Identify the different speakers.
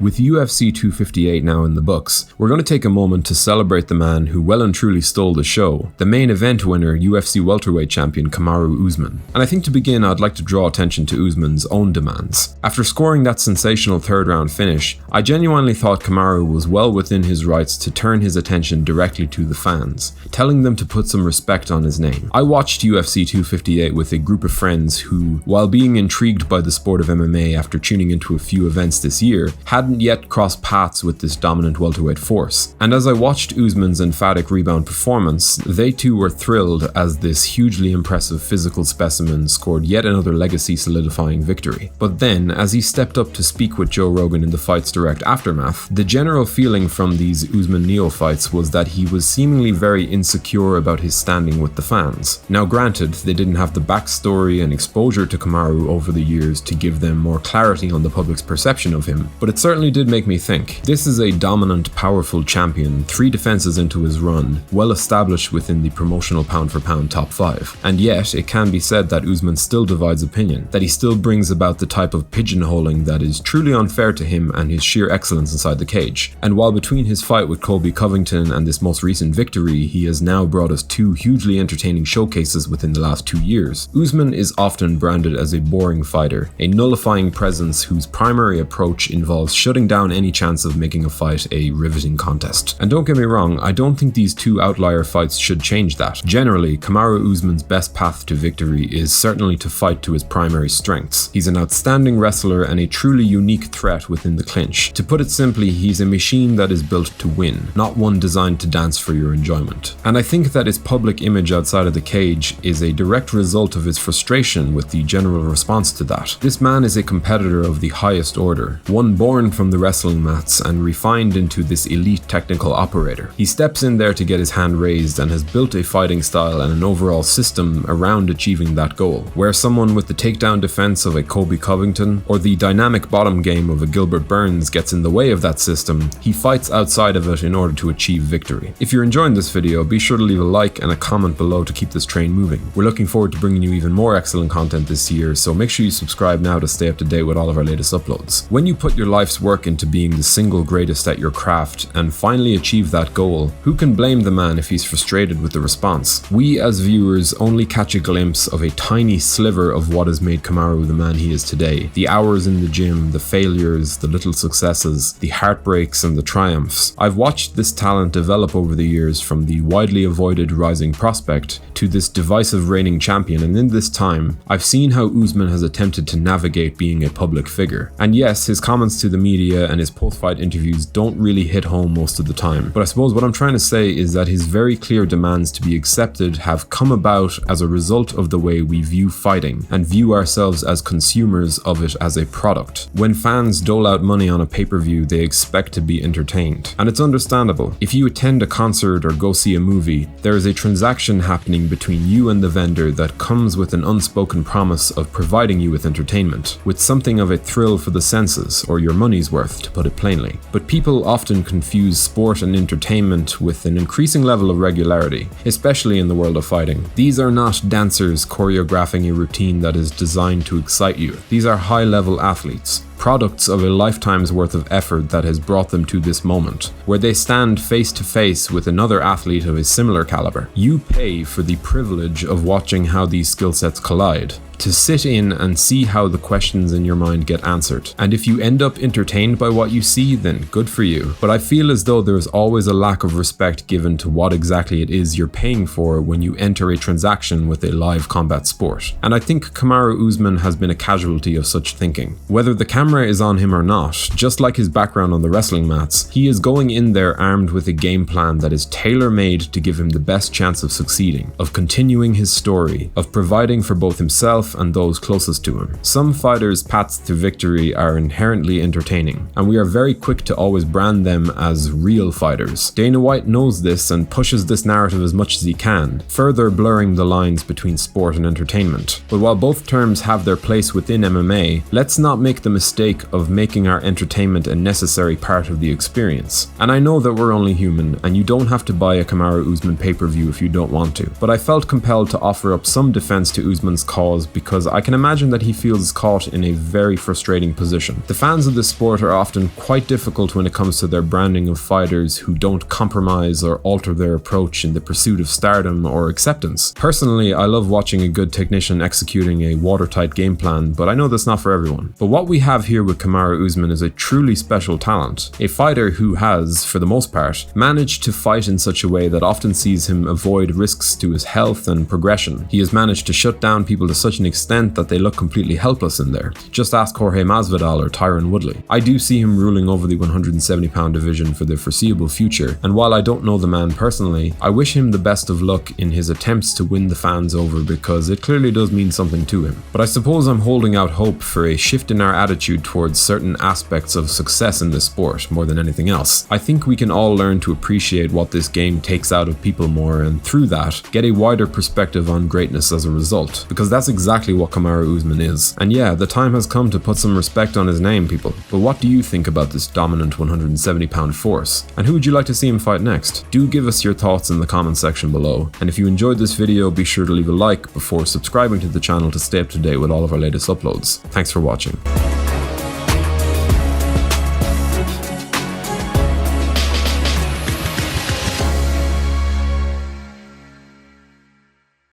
Speaker 1: With UFC 258 now in the books, we're going to take a moment to celebrate the man who well and truly stole the show, the main event winner, UFC welterweight champion Kamaru Usman. And I think to begin, I'd like to draw attention to Usman's own demands. After scoring that sensational third round finish, I genuinely thought Kamaru was well within his rights to turn his attention directly to the fans, telling them to put some respect on his name. I watched UFC 258 with a group of friends who, while being intrigued by the sport of MMA after tuning into a few events this year, hadn't yet crossed paths with this dominant welterweight force. And as I watched Usman's emphatic rebound performance, they too were thrilled as this hugely impressive physical specimen scored yet another legacy solidifying victory. But then, as he stepped up to speak with Joe Rogan in the fight's direct aftermath, the general feeling from these Usman neophytes was that he was seemingly very insecure about his standing with the fans. Now granted, they didn't have the backstory and exposure to Kamaru over the years to give them more clarity on the public's perception of him, but it certainly did make me think. This is a dominant, powerful champion, 3 defenses into his run, well established within the promotional pound-for-pound top 5. And yet, it can be said that Usman still divides opinion, that he still brings about the type of pigeonholing that is truly unfair to him and his sheer excellence inside the cage. And while between his fight with Colby Covington and this most recent victory, he has now brought us 2 hugely entertaining showcases within the last 2 years, Usman is often branded as a boring fighter, a nullifying presence whose primary approach involves shutting down any chance of making a fight a riveting contest. And don't get me wrong, I don't think these 2 outlier fights should change that. Generally, Kamaru Usman's best path to victory is certainly to fight to his primary strengths. He's an outstanding wrestler and a truly unique threat within the clinch. To put it simply, he's a machine that is built to win, not one designed to dance for your enjoyment. And I think that his public image outside of the cage is a direct result of his frustration with the general response to that. This man is a competitor of the highest order, one born from the wrestling mats and refined into this elite technical operator. He steps in there to get his hand raised and has built a fighting style and an overall system around achieving that goal. Where someone with the takedown defense of a Colby Covington or the dynamic bottom game of a Gilbert Burns gets in the way of that system, he fights outside of it in order to achieve victory. If you're enjoying this video, be sure to leave a like and a comment below to keep this train moving. We're looking forward to bringing you even more excellent content this year, so make sure you subscribe now to stay up to date with all of our latest uploads. When you put your life's work into being the single greatest at your craft and finally achieve that goal, who can blame the man if he's frustrated with the response? We as viewers only catch a glimpse of a tiny sliver of what has made Kamaru the man he is today. The hours in the gym, the failures, the little successes, the heartbreaks and the triumphs. I've watched this talent develop over the years from the widely avoided rising prospect to this divisive reigning champion, and in this time, I've seen how Usman has attempted to navigate being a public figure. And yes, his comments to the media and his post-fight interviews don't really hit home most of the time, but I suppose what I'm trying to say is that his very clear demands to be accepted have come about as a result of the way we view fighting and view ourselves as consumers of it as a product. When fans dole out money on a pay-per-view, they expect to be entertained, and it's understandable. If you attend a concert or go see a movie, there is a transaction happening between you and the vendor that comes with an unspoken promise of providing you with entertainment, with something of a thrill for the senses, or your money's worth, to put it plainly. But people often confuse sport and entertainment with an increasing level of regularity, especially in the world of fighting. These are not dancers choreographing a routine that is designed to excite you. These are high-level athletes, products of a lifetime's worth of effort that has brought them to this moment, where they stand face to face with another athlete of a similar caliber. You pay for the privilege of watching how these skill sets collide, to sit in and see how the questions in your mind get answered. And if you end up entertained by what you see, then good for you. But I feel as though there is always a lack of respect given to what exactly it is you're paying for when you enter a transaction with a live combat sport. And I think Kamaru Usman has been a casualty of such thinking. Whether the camera is on him or not, just like his background on the wrestling mats, he is going in there armed with a game plan that is tailor-made to give him the best chance of succeeding, of continuing his story, of providing for both himself and those closest to him. Some fighters' paths to victory are inherently entertaining, and we are very quick to always brand them as real fighters. Dana White knows this and pushes this narrative as much as he can, further blurring the lines between sport and entertainment. But while both terms have their place within MMA, let's not make the mistake of making our entertainment a necessary part of the experience. And I know that we're only human, and you don't have to buy a Kamaru Usman pay-per-view if you don't want to, but I felt compelled to offer up some defense to Usman's cause because I can imagine that he feels caught in a very frustrating position. The fans of this sport are often quite difficult when it comes to their branding of fighters who don't compromise or alter their approach in the pursuit of stardom or acceptance. Personally, I love watching a good technician executing a watertight game plan, but I know that's not for everyone. But what we have here with Kamaru Usman is a truly special talent, a fighter who has, for the most part, managed to fight in such a way that often sees him avoid risks to his health and progression. He has managed to shut down people to such an extent that they look completely helpless in there. Just ask Jorge Masvidal or Tyron Woodley. I do see him ruling over the 170-pound division for the foreseeable future, and while I don't know the man personally, I wish him the best of luck in his attempts to win the fans over, because it clearly does mean something to him. But I suppose I'm holding out hope for a shift in our attitude towards certain aspects of success in this sport more than anything else. I think we can all learn to appreciate what this game takes out of people more, and through that, get a wider perspective on greatness as a result, because that's exactly what Kamaru Usman is. And yeah, the time has come to put some respect on his name, people. But what do you think about this dominant 170-pound force? And who would you like to see him fight next? Do give us your thoughts in the comment section below. And if you enjoyed this video, be sure to leave a like before subscribing to the channel to stay up to date with all of our latest uploads. Thanks for watching.